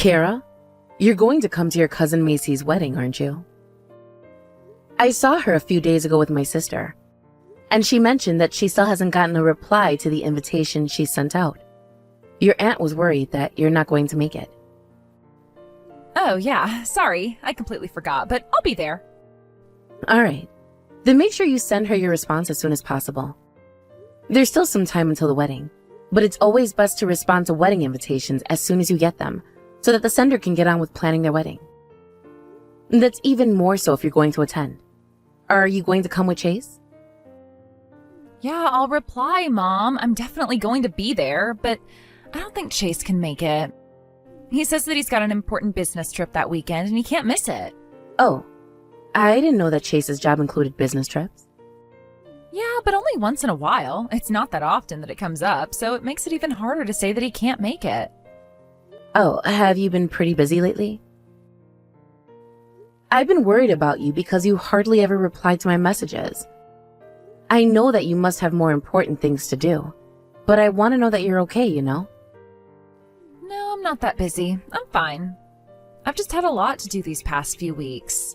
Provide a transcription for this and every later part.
Kara, you're going to come to your cousin Macy's wedding, aren't you? I saw her a few days ago with my sister, and she mentioned that she still hasn't gotten a reply to the invitation she sent out. Your aunt was worried that you're not going to make it. Oh, yeah, sorry. I completely forgot, but I'll be there. All right. Then make sure you send her your response as soon as possible. There's still some time until the wedding, but it's always best to respond to wedding invitations as soon as you get them, so that the sender can get on with planning their wedding. That's even more so if you're going to attend. Are you going to come with Chase? Yeah, I'll reply, Mom. I'm definitely going to be there, but I don't think Chase can make it. He says that he's got an important business trip that weekend and he can't miss it. Oh, I didn't know that Chase's job included business trips. Yeah, but only once in a while. It's not that often that it comes up, so it makes it even harder to say that he can't make it. Oh, have you been pretty busy lately? I've been worried about you because you hardly ever reply to my messages. I know that you must have more important things to do, but I want to know that you're okay, you know? No, I'm not that busy. I'm fine. I've just had a lot to do these past few weeks.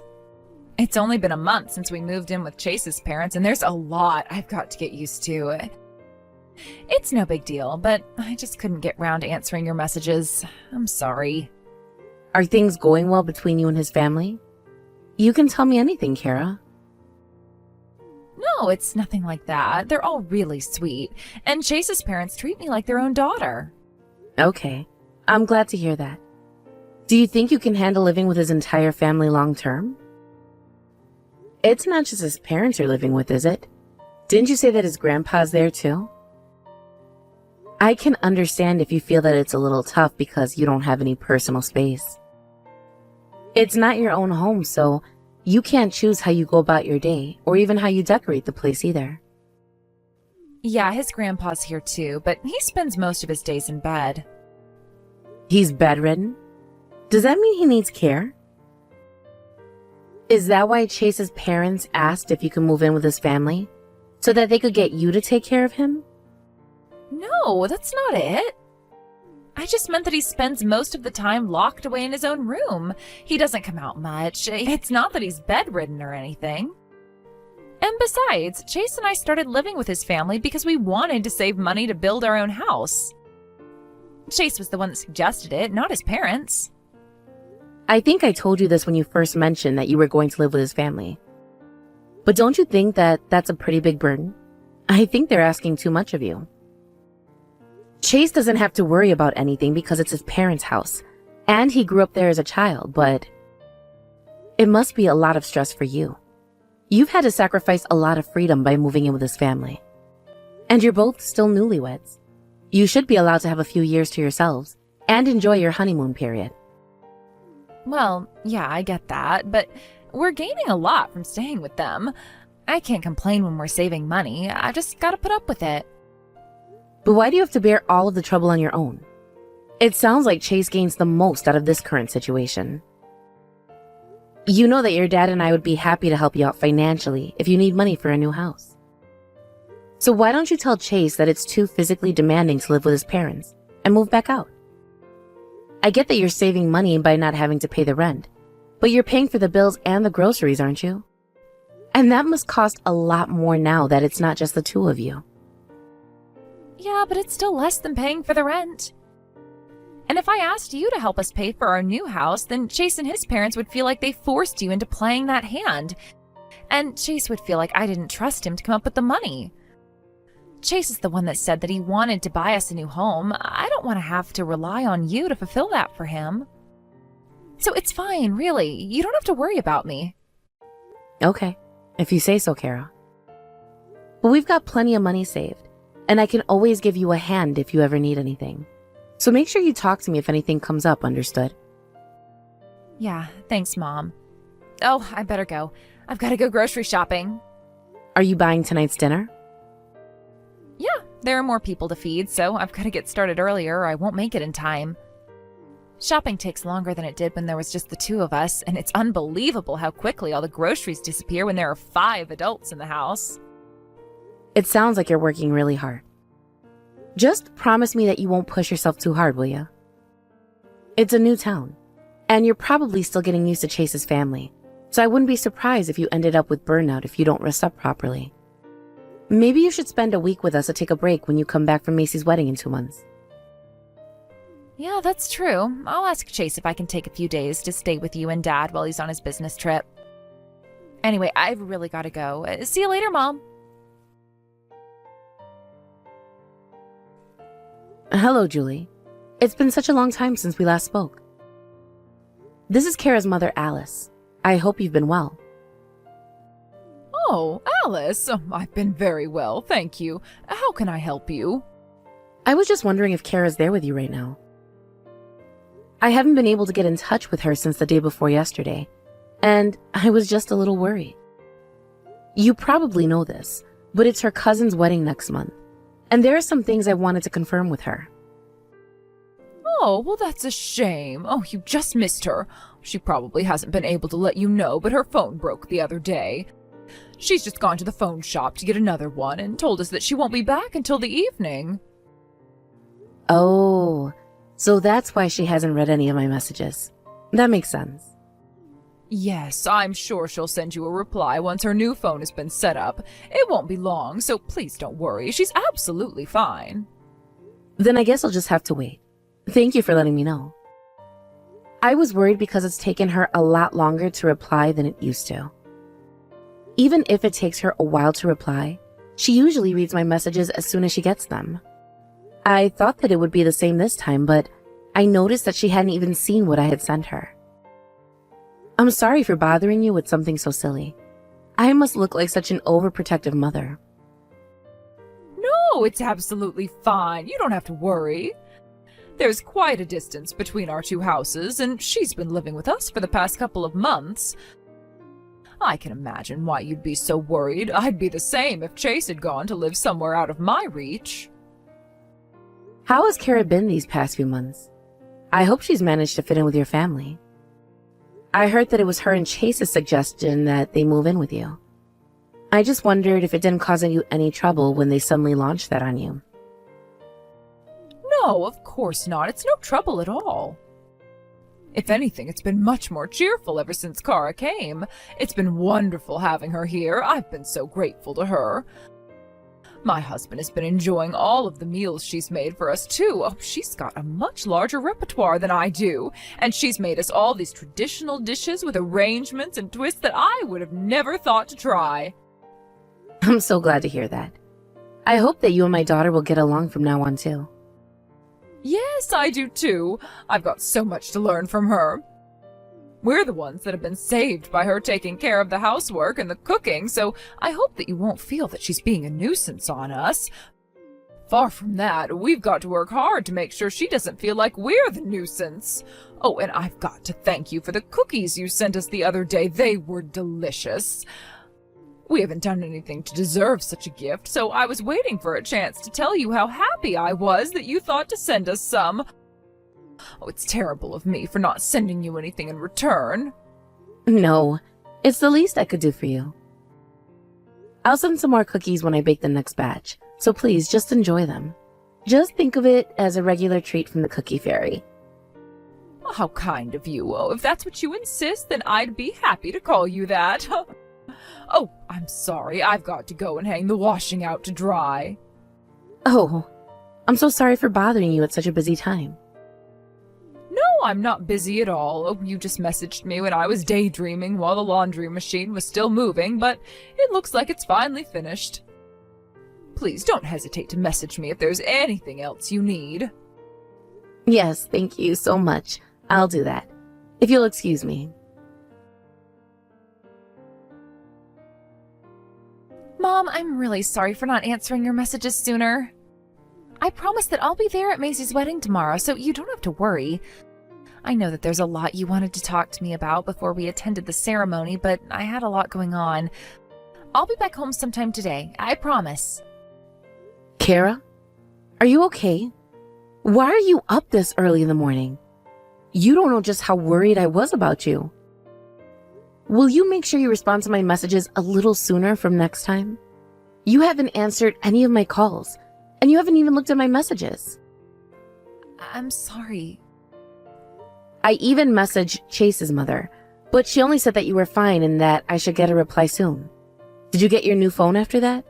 It's only been a month since we moved in with Chase's parents, and there's a lot I've got to get used to. It's no big deal, but I just couldn't get round to answering your messages. I'm sorry. Are things going well between you and his family? You can tell me anything, Kara. No, it's nothing like that. They're all really sweet, and Chase's parents treat me like their own daughter. Okay, I'm glad to hear that. Do you think you can handle living with his entire family long term? It's not just his parents you're living with, is it? Didn't you say that his grandpa's there too? I can understand if you feel that it's a little tough because you don't have any personal space. It's not your own home, so you can't choose how you go about your day or even how you decorate the place either. Yeah, his grandpa's here too, but he spends most of his days in bed. He's bedridden? Does that mean he needs care? Is that why Chase's parents asked if you could move in with his family? So that they could get you to take care of him? No, that's not it. I just meant that he spends most of the time locked away in his own room. He doesn't come out much. It's not that he's bedridden or anything. And besides, Chase and I started living with his family because we wanted to save money to build our own house. Chase was the one that suggested it, not his parents. I think I told you this when you first mentioned that you were going to live with his family. But don't you think that that's a pretty big burden? I think they're asking too much of you. Chase doesn't have to worry about anything because it's his parents' house, and he grew up there as a child, but it must be a lot of stress for you. You've had to sacrifice a lot of freedom by moving in with his family. And you're both still newlyweds. You should be allowed to have a few years to yourselves and enjoy your honeymoon period. Well, yeah, I get that, but we're gaining a lot from staying with them. I can't complain when we're saving money. I just gotta put up with it. But why do you have to bear all of the trouble on your own? It sounds like Chase gains the most out of this current situation. You know that your dad and I would be happy to help you out financially if you need money for a new house. So why don't you tell Chase that it's too physically demanding to live with his parents and move back out? I get that you're saving money by not having to pay the rent, but you're paying for the bills and the groceries, aren't you? And that must cost a lot more now that it's not just the two of you. Yeah, but it's still less than paying for the rent. And if I asked you to help us pay for our new house, then Chase and his parents would feel like they forced you into playing that hand. And Chase would feel like I didn't trust him to come up with the money. Chase is the one that said that he wanted to buy us a new home. I don't want to have to rely on you to fulfill that for him. So it's fine, really. You don't have to worry about me. Okay, if you say so, Kara. But we've got plenty of money saved, and I can always give you a hand if you ever need anything. So make sure you talk to me if anything comes up, understood? Yeah, thanks, Mom. Oh, I better go. I've got to go grocery shopping. Are you buying tonight's dinner? Yeah, there are more people to feed, so I've got to get started earlier or I won't make it in time. Shopping takes longer than it did when there was just the two of us, and it's unbelievable how quickly all the groceries disappear when there are 5 adults in the house. It sounds like you're working really hard. Just promise me that you won't push yourself too hard, will you? It's a new town, and you're probably still getting used to Chase's family, so I wouldn't be surprised if you ended up with burnout if you don't rest up properly. Maybe you should spend a week with us to take a break when you come back from Macy's wedding in 2 months. Yeah, that's true. I'll ask Chase if I can take a few days to stay with you and Dad while he's on his business trip. Anyway, I've really got to go. See you later, Mom. Hello, Julie. It's been such a long time since we last spoke. This is Kara's mother, Alice. I hope you've been well. Oh, Alice. I've been very well, thank you. How can I help you? I was just wondering if Kara's there with you right now. I haven't been able to get in touch with her since the day before yesterday, and I was just a little worried. You probably know this, but it's her cousin's wedding next month, and there are some things I wanted to confirm with her. Oh, well, that's a shame. Oh, you just missed her. She probably hasn't been able to let you know, but her phone broke the other day. She's just gone to the phone shop to get another one and told us that she won't be back until the evening. Oh, so that's why she hasn't read any of my messages. That makes sense. Yes, I'm sure she'll send you a reply once her new phone has been set up. It won't be long, so please don't worry. She's absolutely fine. Then I guess I'll just have to wait. Thank you for letting me know. I was worried because it's taken her a lot longer to reply than it used to. Even if it takes her a while to reply, she usually reads my messages as soon as she gets them. I thought that it would be the same this time, but I noticed that she hadn't even seen what I had sent her. I'm sorry for bothering you with something so silly. I must look like such an overprotective mother. No, it's absolutely fine. You don't have to worry. There's quite a distance between our two houses, and she's been living with us for the past couple of months. I can imagine why you'd be so worried. I'd be the same if Chase had gone to live somewhere out of my reach. How has Kara been these past few months? I hope she's managed to fit in with your family. I heard that it was her and Chase's suggestion that they move in with you. I just wondered if it didn't cause you any trouble when they suddenly launched that on you. No, of course not. It's no trouble at all. If anything, it's been much more cheerful ever since Kara came. It's been wonderful having her here. I've been so grateful to her. My husband has been enjoying all of the meals she's made for us, too. Oh, she's got a much larger repertoire than I do, and she's made us all these traditional dishes with arrangements and twists that I would have never thought to try. I'm so glad to hear that. I hope that you and my daughter will get along from now on, too. Yes, I do too. I've got so much to learn from her. We're the ones that have been saved by her taking care of the housework and the cooking, so I hope that you won't feel that she's being a nuisance on us. Far from that, we've got to work hard to make sure she doesn't feel like we're the nuisance. Oh, and I've got to thank you for the cookies you sent us the other day. They were delicious. We haven't done anything to deserve such a gift, so I was waiting for a chance to tell you how happy I was that you thought to send us some. Oh, it's terrible of me for not sending you anything in return. No, it's the least I could do for you. I'll send some more cookies when I bake the next batch, so please just enjoy them. Just think of it as a regular treat from the Cookie Fairy. Oh, how kind of you. Oh, if that's what you insist, then I'd be happy to call you that. Oh, I'm sorry. I've got to go and hang the washing out to dry. Oh, I'm so sorry for bothering you at such a busy time. No, I'm not busy at all. Oh, you just messaged me when I was daydreaming while the laundry machine was still moving, but it looks like it's finally finished. Please don't hesitate to message me if there's anything else you need. Yes, thank you so much. I'll do that. If you'll excuse me. Mom, I'm really sorry for not answering your messages sooner. I promise that I'll be there at Maisie's wedding tomorrow, so you don't have to worry. I know that there's a lot you wanted to talk to me about before we attended the ceremony, but I had a lot going on. I'll be back home sometime today, I promise. Kara, are you okay? Why are you up this early in the morning? You don't know just how worried I was about you. Will you make sure you respond to my messages a little sooner from next time? You haven't answered any of my calls, and you haven't even looked at my messages. I'm sorry. I even messaged Chase's mother, but she only said that you were fine and that I should get a reply soon. Did you get your new phone after that?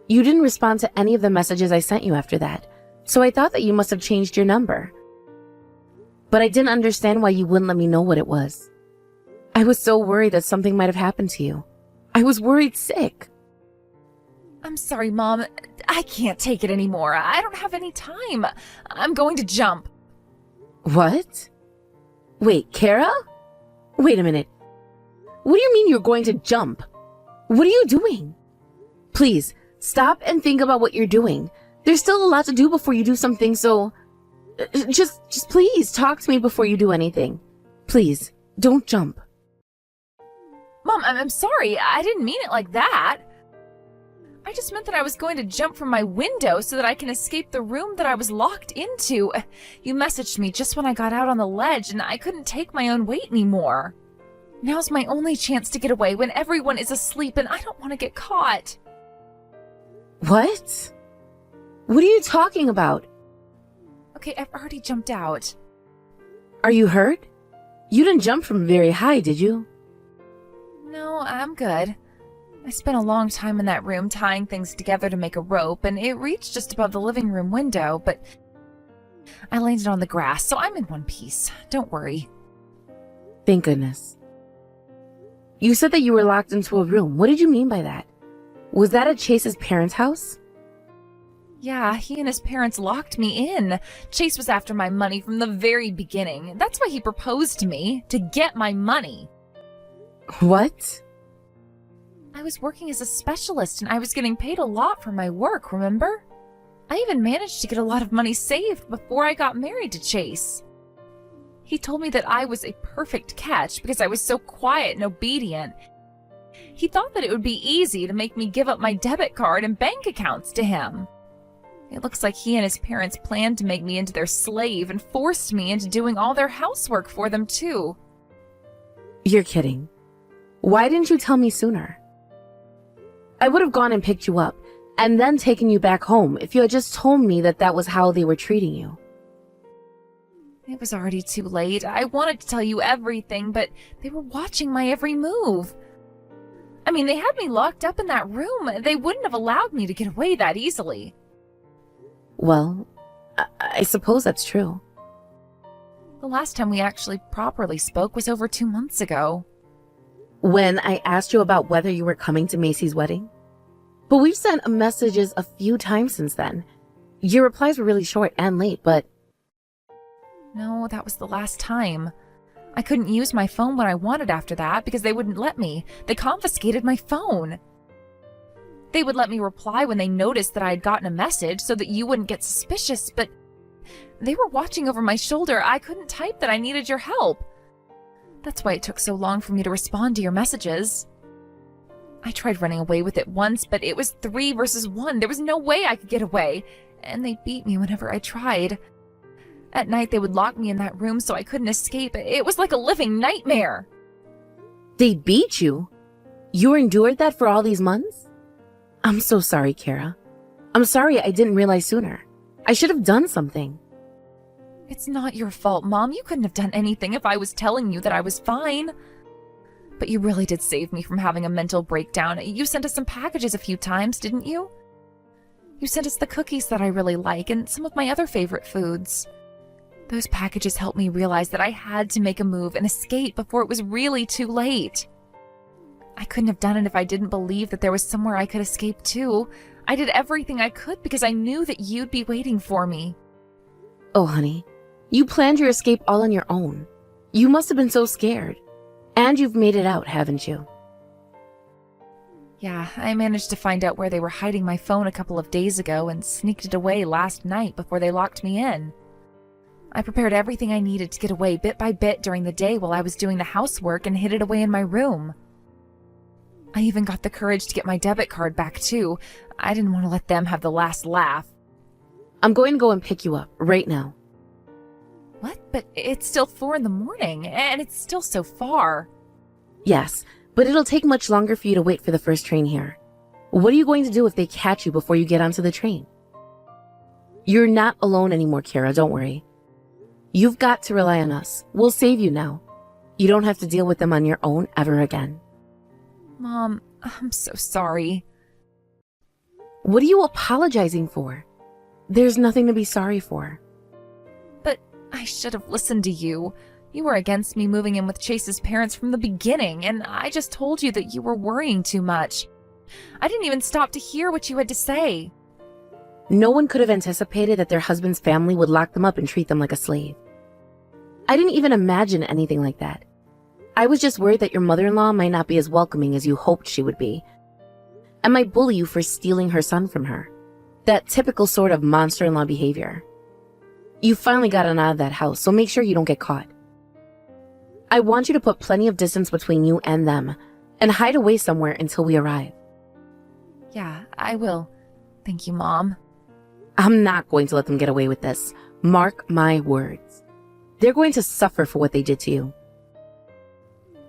You didn't respond to any of the messages I sent you after that, so I thought that you must have changed your number. But I didn't understand why you wouldn't let me know what it was. I was so worried that something might have happened to you. I was worried sick. I'm sorry, Mom. I can't take it anymore. I don't have any time. I'm going to jump. What? Wait, Kara? Wait a minute. What do you mean you're going to jump? What are you doing? Please, stop and think about what you're doing. There's still a lot to do before you do something, so... Just please talk to me before you do anything. Please, don't jump. Mom, I'm sorry. I didn't mean it like that. I just meant that I was going to jump from my window so that I can escape the room that I was locked into. You messaged me just when I got out on the ledge and I couldn't take my own weight anymore. Now's my only chance to get away when everyone is asleep and I don't want to get caught. What? What are you talking about? Okay, I've already jumped out. Are you hurt? You didn't jump from very high, did you? No, I'm good. I spent a long time in that room tying things together to make a rope, and it reached just above the living room window, but I landed on the grass, so I'm in one piece. Don't worry. Thank goodness. You said that you were locked into a room. What did you mean by that? Was that at Chase's parents' house? Yeah, he and his parents locked me in. Chase was after my money from the very beginning. That's why he proposed to me, to get my money. What? I was working as a specialist and I was getting paid a lot for my work, remember? I even managed to get a lot of money saved before I got married to Chase. He told me that I was a perfect catch because I was so quiet and obedient. He thought that it would be easy to make me give up my debit card and bank accounts to him. It looks like he and his parents planned to make me into their slave and forced me into doing all their housework for them too. You're kidding. Why didn't you tell me sooner? I would have gone and picked you up, and then taken you back home if you had just told me that that was how they were treating you. It was already too late. I wanted to tell you everything, but they were watching my every move. I mean, they had me locked up in that room. They wouldn't have allowed me to get away that easily. Well, I suppose that's true. The last time we actually properly spoke was over 2 months ago. When I asked you about whether you were coming to Macy's wedding. But we've sent messages a few times since then. Your replies were really short and late, but... No, that was the last time. I couldn't use my phone when I wanted after that because they wouldn't let me. They confiscated my phone. They would let me reply when they noticed that I had gotten a message so that you wouldn't get suspicious, but they were watching over my shoulder. I couldn't type that I needed your help. That's why it took so long for me to respond to your messages. I tried running away with it once, but it was 3 versus 1. There was no way I could get away, and they beat me whenever I tried. At night, they would lock me in that room so I couldn't escape. It was like a living nightmare. They beat you? You endured that for all these months? I'm so sorry, Kara. I'm sorry I didn't realize sooner. I should have done something. It's not your fault, Mom. You couldn't have done anything if I was telling you that I was fine. But you really did save me from having a mental breakdown. You sent us some packages a few times, didn't you? You sent us the cookies that I really like and some of my other favorite foods. Those packages helped me realize that I had to make a move and escape before it was really too late. I couldn't have done it if I didn't believe that there was somewhere I could escape to. I did everything I could because I knew that you'd be waiting for me. Oh, honey. You planned your escape all on your own. You must have been so scared. And you've made it out, haven't you? Yeah, I managed to find out where they were hiding my phone a couple of days ago and sneaked it away last night before they locked me in. I prepared everything I needed to get away bit by bit during the day while I was doing the housework and hid it away in my room. I even got the courage to get my debit card back too. I didn't want to let them have the last laugh. I'm going to go and pick you up right now. What? But it's still 4 in the morning, and it's still so far. Yes, but it'll take much longer for you to wait for the first train here. What are you going to do if they catch you before you get onto the train? You're not alone anymore, Kara, don't worry. You've got to rely on us. We'll save you now. You don't have to deal with them on your own ever again. Mom, I'm so sorry. What are you apologizing for? There's nothing to be sorry for. But I should have listened to you. You were against me moving in with Chase's parents from the beginning, and I just told you that you were worrying too much. I didn't even stop to hear what you had to say. No one could have anticipated that their husband's family would lock them up and treat them like a slave. I didn't even imagine anything like that. I was just worried that your mother-in-law might not be as welcoming as you hoped she would be, and might bully you for stealing her son from her. That typical sort of monster-in-law behavior. You finally got out of that house, so make sure you don't get caught. I want you to put plenty of distance between you and them, and hide away somewhere until we arrive. Yeah, I will. Thank you, Mom. I'm not going to let them get away with this. Mark my words. They're going to suffer for what they did to you.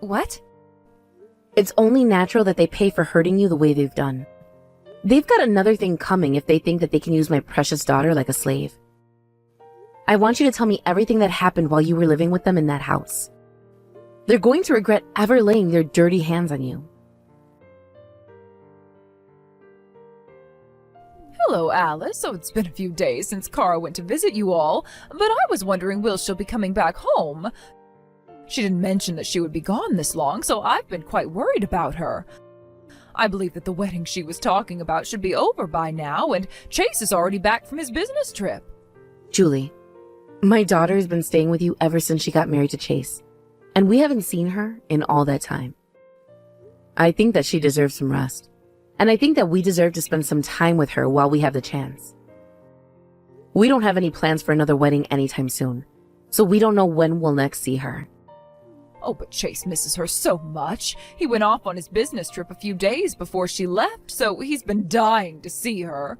What? It's only natural that they pay for hurting you the way they've done. They've got another thing coming if they think that they can use my precious daughter like a slave. I want you to tell me everything that happened while you were living with them in that house. They're going to regret ever laying their dirty hands on you. Hello, Alice. So it's been a few days since Kara went to visit you all, but I was wondering will she'll be coming back home. She didn't mention that she would be gone this long, so I've been quite worried about her. I believe that the wedding she was talking about should be over by now, and Chase is already back from his business trip. Julie, my daughter has been staying with you ever since she got married to Chase, and we haven't seen her in all that time. I think that she deserves some rest, and I think that we deserve to spend some time with her while we have the chance. We don't have any plans for another wedding anytime soon, so we don't know when we'll next see her. Oh, but Chase misses her so much. He went off on his business trip a few days before she left, so he's been dying to see her.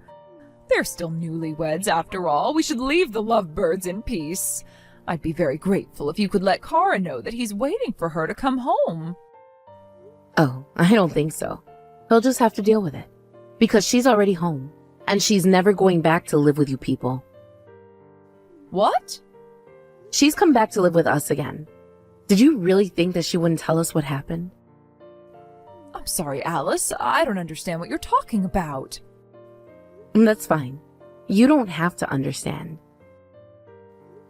They're still newlyweds, after all. We should leave the lovebirds in peace. I'd be very grateful if you could let Kara know that he's waiting for her to come home. Oh, I don't think so. He'll just have to deal with it, because she's already home, and she's never going back to live with you people. What? She's come back to live with us again. Did you really think that she wouldn't tell us what happened? I'm sorry, Alice. I don't understand what you're talking about. That's fine. You don't have to understand.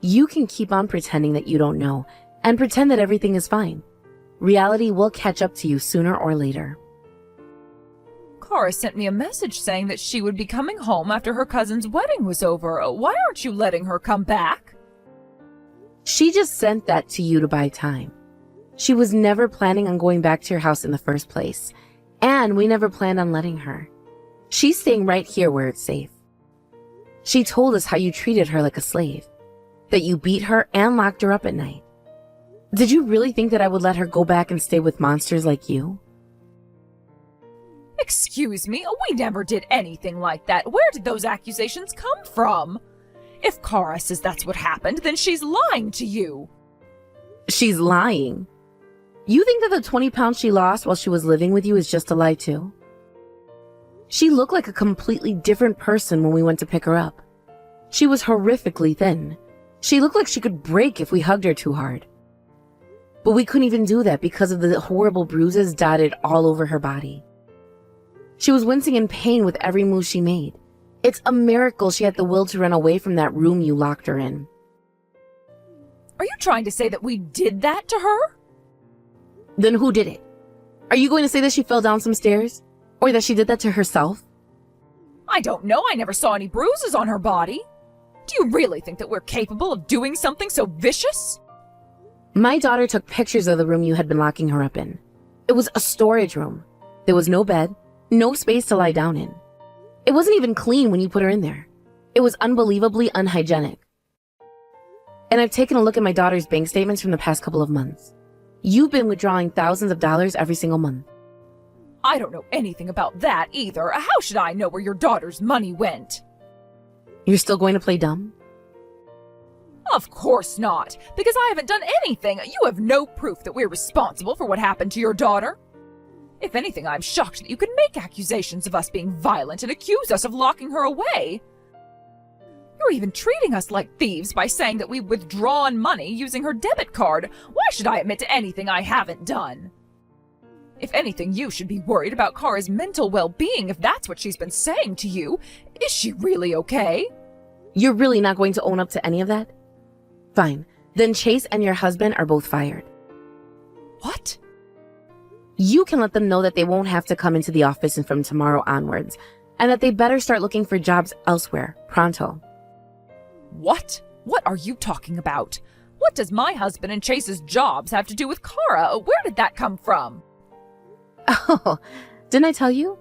You can keep on pretending that you don't know, and pretend that everything is fine. Reality will catch up to you sooner or later. Kara sent me a message saying that she would be coming home after her cousin's wedding was over. Why aren't you letting her come back? She just sent that to you to buy time. She was never planning on going back to your house in the first place, and we never planned on letting her. She's staying right here where it's safe. She told us how you treated her like a slave, that you beat her and locked her up at night. Did you really think that I would let her go back and stay with monsters like you? Excuse me, we never did anything like that. Where did those accusations come from? If Kara says that's what happened, then she's lying to you. She's lying? You think that the 20 pounds she lost while she was living with you is just a lie too? She looked like a completely different person when we went to pick her up. She was horrifically thin. She looked like she could break if we hugged her too hard. But we couldn't even do that because of the horrible bruises dotted all over her body. She was wincing in pain with every move she made. It's a miracle she had the will to run away from that room you locked her in. Are you trying to say that we did that to her? Then who did it? Are you going to say that she fell down some stairs? Or that she did that to herself? I don't know. I never saw any bruises on her body. Do you really think that we're capable of doing something so vicious? My daughter took pictures of the room you had been locking her up in. It was a storage room. There was no bed, no space to lie down in. It wasn't even clean when you put her in there. It was unbelievably unhygienic. And I've taken a look at my daughter's bank statements from the past couple of months. You've been withdrawing thousands of dollars every single month. I don't know anything about that either. How should I know where your daughter's money went? You're still going to play dumb? Of course not, because I haven't done anything. You have no proof that we're responsible for what happened to your daughter. If anything, I'm shocked that you can make accusations of us being violent and accuse us of locking her away. You're even treating us like thieves by saying that we've withdrawn money using her debit card. Why should I admit to anything I haven't done? If anything, you should be worried about Kara's mental well-being if that's what she's been saying to you. Is she really okay? You're really not going to own up to any of that? Fine. Then Chase and your husband are both fired. What? You can let them know that they won't have to come into the office from tomorrow onwards, and that they better start looking for jobs elsewhere, pronto. What? What are you talking about? What does my husband and Chase's jobs have to do with Kara? Where did that come from? Oh, didn't I tell you?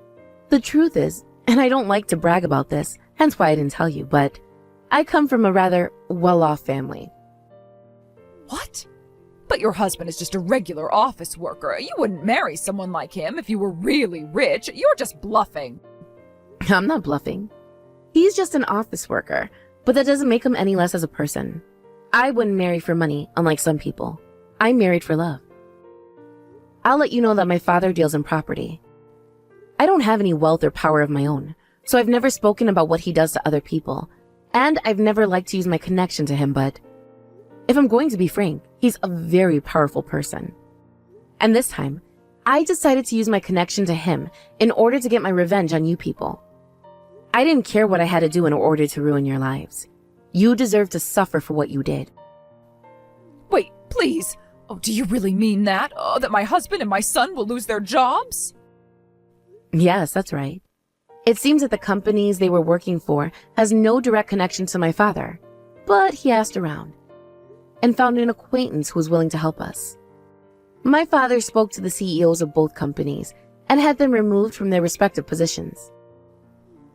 The truth is, and I don't like to brag about this, hence why I didn't tell you, but I come from a rather well-off family. What? But your husband is just a regular office worker. You wouldn't marry someone like him if you were really rich. You're just bluffing. I'm not bluffing. He's just an office worker, but that doesn't make him any less as a person. I wouldn't marry for money, unlike some people. I married for love. I'll let you know that my father deals in property. I don't have any wealth or power of my own, so I've never spoken about what he does to other people, and I've never liked to use my connection to him, but if I'm going to be frank, he's a very powerful person. And this time, I decided to use my connection to him in order to get my revenge on you people. I didn't care what I had to do in order to ruin your lives. You deserve to suffer for what you did. Wait, please. Oh, do you really mean that? That my husband and my son will lose their jobs? Yes, that's right. It seems that the companies they were working for has no direct connection to my father, but he asked around and found an acquaintance who was willing to help us. My father spoke to the CEOs of both companies and had them removed from their respective positions.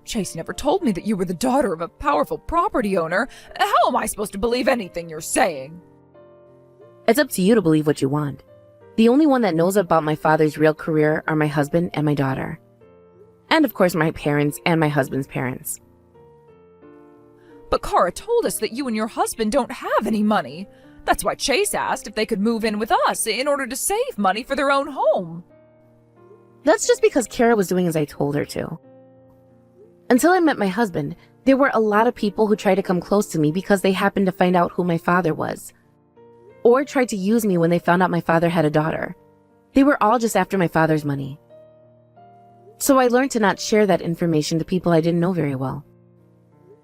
Chase never told me that you were the daughter of a powerful property owner. How am I supposed to believe anything you're saying? It's up to you to believe what you want. The only one that knows about my father's real career are my husband and my daughter. And of course my parents and my husband's parents. But Kara told us that you and your husband don't have any money. That's why Chase asked if they could move in with us in order to save money for their own home. That's just because Kara was doing as I told her to. Until I met my husband, there were a lot of people who tried to come close to me because they happened to find out who my father was. Or tried to use me when they found out my father had a daughter. They were all just after my father's money. So I learned to not share that information to people I didn't know very well.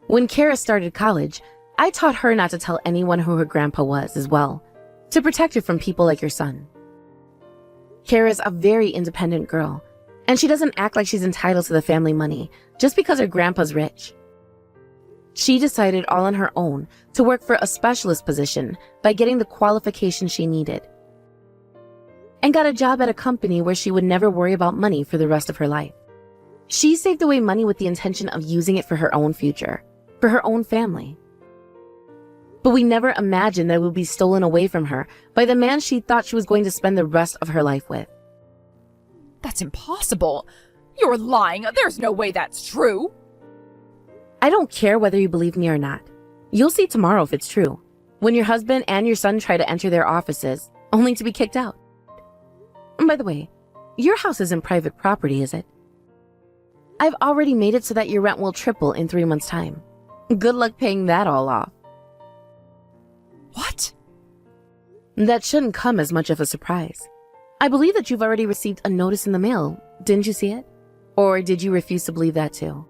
When Kara started college, I taught her not to tell anyone who her grandpa was as well, to protect her from people like your son. Kara's a very independent girl, and she doesn't act like she's entitled to the family money just because her grandpa's rich. She decided all on her own to work for a specialist position by getting the qualifications she needed, and got a job at a company where she would never worry about money for the rest of her life. She saved away money with the intention of using it for her own future, for her own family. But we never imagined that it would be stolen away from her by the man she thought she was going to spend the rest of her life with. That's impossible. You're lying. There's no way that's true. I don't care whether you believe me or not. You'll see tomorrow if it's true, when your husband and your son try to enter their offices, only to be kicked out. And by the way, your house isn't private property, is it? I've already made it so that your rent will triple in 3 months' time. Good luck paying that all off. What? That shouldn't come as much of a surprise. I believe that you've already received a notice in the mail. Didn't you see it? Or did you refuse to believe that too?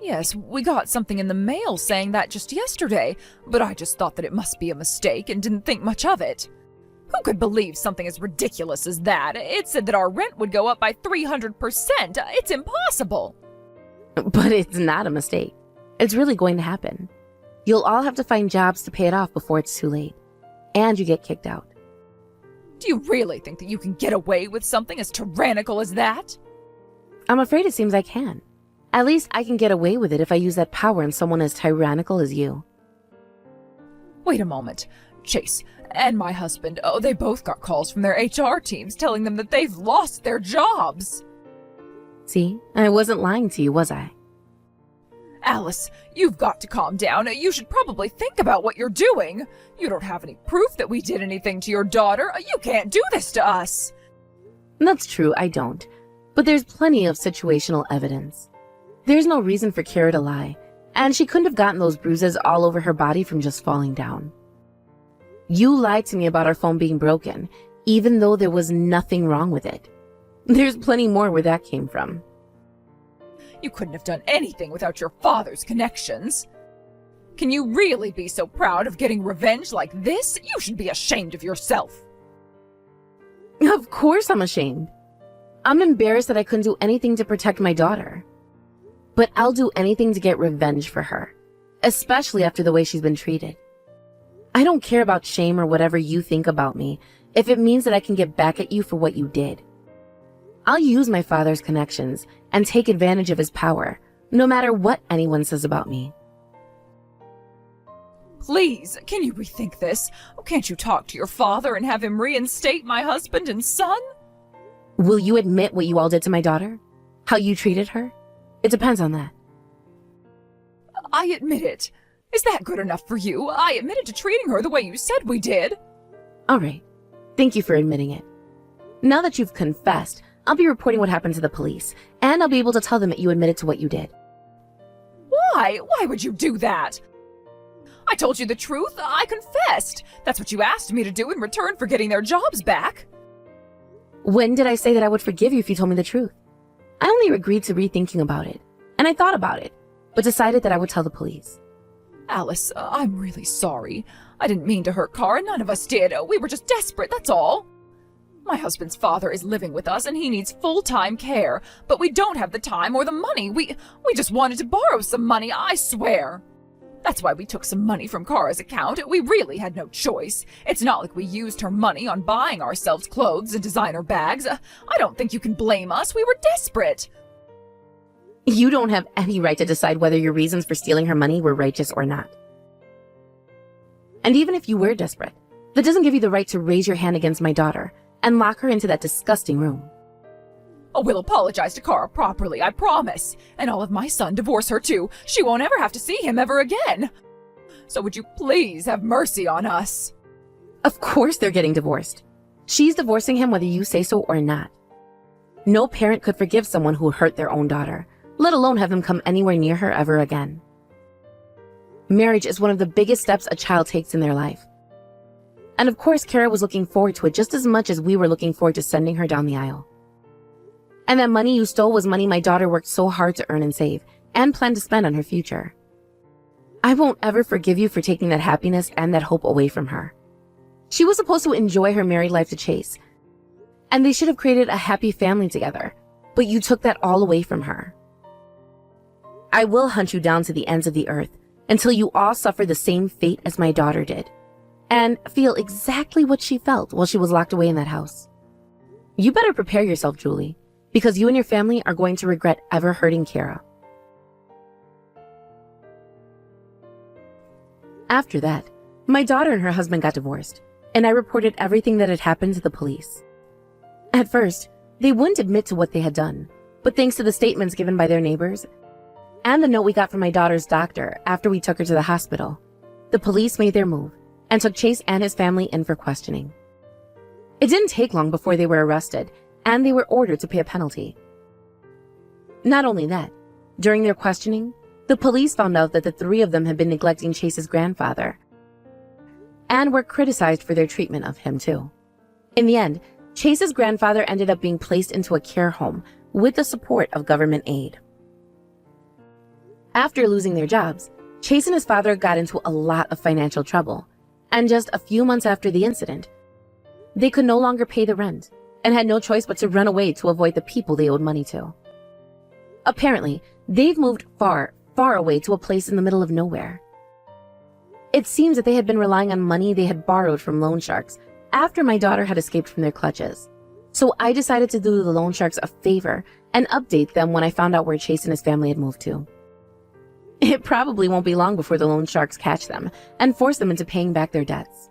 Yes, we got something in the mail saying that just yesterday, but I just thought that it must be a mistake and didn't think much of it. Who could believe something as ridiculous as that? It said that our rent would go up by 300%. It's impossible. But it's not a mistake. It's really going to happen. You'll all have to find jobs to pay it off before it's too late. And you get kicked out. Do you really think that you can get away with something as tyrannical as that? I'm afraid it seems I can. At least I can get away with it if I use that power on someone as tyrannical as you. Wait a moment. Chase and my husband, they both got calls from their HR teams telling them that they've lost their jobs. See, I wasn't lying to you, was I? Alice, you've got to calm down. You should probably think about what you're doing. You don't have any proof that we did anything to your daughter. You can't do this to us. That's true, I don't. But there's plenty of situational evidence. There's no reason for Kara to lie, And she couldn't have gotten those bruises all over her body from just falling down. You lied to me about our phone being broken, even though there was nothing wrong with it. There's plenty more where that came from. You couldn't have done anything without your father's connections. Can you really be so proud of getting revenge like this? You should be ashamed of yourself. Of course I'm ashamed. I'm embarrassed that I couldn't do anything to protect my daughter. But I'll do anything to get revenge for her, especially after the way she's been treated. I don't care about shame or whatever you think about me if it means that I can get back at you for what you did. I'll use my father's connections and take advantage of his power, no matter what anyone says about me. Please, can you rethink this? Can't you talk to your father and have him reinstate my husband and son? Will you admit what you all did to my daughter? How you treated her? It depends on that. I admit it. Is that good enough for you? I admitted to treating her the way you said we did. All right. Thank you for admitting it. Now that you've confessed, I'll be reporting what happened to the police, and I'll be able to tell them that you admitted to what you did. Why? Why would you do that? I told you the truth. I confessed. That's what you asked me to do in return for getting their jobs back. When did I say that I would forgive you if you told me the truth? I only agreed to rethinking about it, and I thought about it, but decided that I would tell the police. Alice, I'm really sorry. I didn't mean to hurt Cara. None of us did. We were just desperate, that's all. My husband's father is living with us and he needs full-time care, but we don't have the time or the money. We just wanted to borrow some money, I swear. That's why we took some money from Cara's account. We really had no choice. It's not like we used her money on buying ourselves clothes and designer bags. I don't think you can blame us. We were desperate. You don't have any right to decide whether your reasons for stealing her money were righteous or not. And even if you were desperate, that doesn't give you the right to raise your hand against my daughter and lock her into that disgusting room. Oh, we'll apologize to Cara properly, I promise. And I'll have my son divorce her too. She won't ever have to see him ever again. So would you please have mercy on us? Of course they're getting divorced. She's divorcing him whether you say so or not. No parent could forgive someone who hurt their own daughter, let alone have them come anywhere near her ever again. Marriage is one of the biggest steps a child takes in their life. And of course, Cara was looking forward to it just as much as we were looking forward to sending her down the aisle. And that money you stole was money my daughter worked so hard to earn and save, and planned to spend on her future. I won't ever forgive you for taking that happiness and that hope away from her. She was supposed to enjoy her married life to Chase, and they should have created a happy family together, but you took that all away from her. I will hunt you down to the ends of the earth until you all suffer the same fate as my daughter did, and feel exactly what she felt while she was locked away in that house. You better prepare yourself, Julie, because you and your family are going to regret ever hurting Cara. After that, my daughter and her husband got divorced, and I reported everything that had happened to the police. At first, they wouldn't admit to what they had done, but thanks to the statements given by their neighbors and the note we got from my daughter's doctor after we took her to the hospital, the police made their move and took Chase and his family in for questioning. It didn't take long before they were arrested, and they were ordered to pay a penalty. Not only that, during their questioning, the police found out that the three of them had been neglecting Chase's grandfather, and were criticized for their treatment of him too. In the end, Chase's grandfather ended up being placed into a care home with the support of government aid. After losing their jobs, Chase and his father got into a lot of financial trouble, and just a few months after the incident, they could no longer pay the rent and had no choice but to run away to avoid the people they owed money to. Apparently, they've moved far, far away to a place in the middle of nowhere. It seems that they had been relying on money they had borrowed from loan sharks after my daughter had escaped from their clutches. So I decided to do the loan sharks a favor and update them when I found out where Chase and his family had moved to. It probably won't be long before the loan sharks catch them and force them into paying back their debts.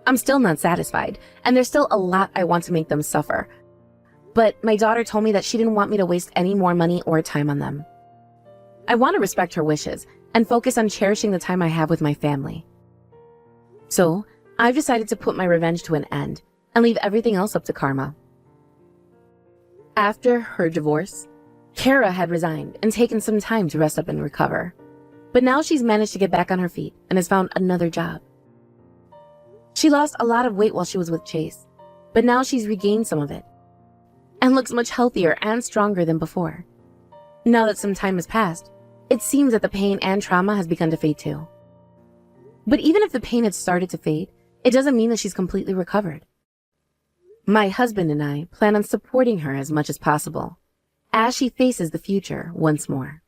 I'm still not satisfied, and there's still a lot I want to make them suffer. But my daughter told me that she didn't want me to waste any more money or time on them. I want to respect her wishes and focus on cherishing the time I have with my family. So, I've decided to put my revenge to an end and leave everything else up to karma. After her divorce, Kara had resigned and taken some time to rest up and recover. But now she's managed to get back on her feet and has found another job. She lost a lot of weight while she was with Chase, but now she's regained some of it and looks much healthier and stronger than before. Now that some time has passed, it seems that the pain and trauma has begun to fade too. But even if the pain had started to fade, it doesn't mean that she's completely recovered. My husband and I plan on supporting her as much as possible as she faces the future once more.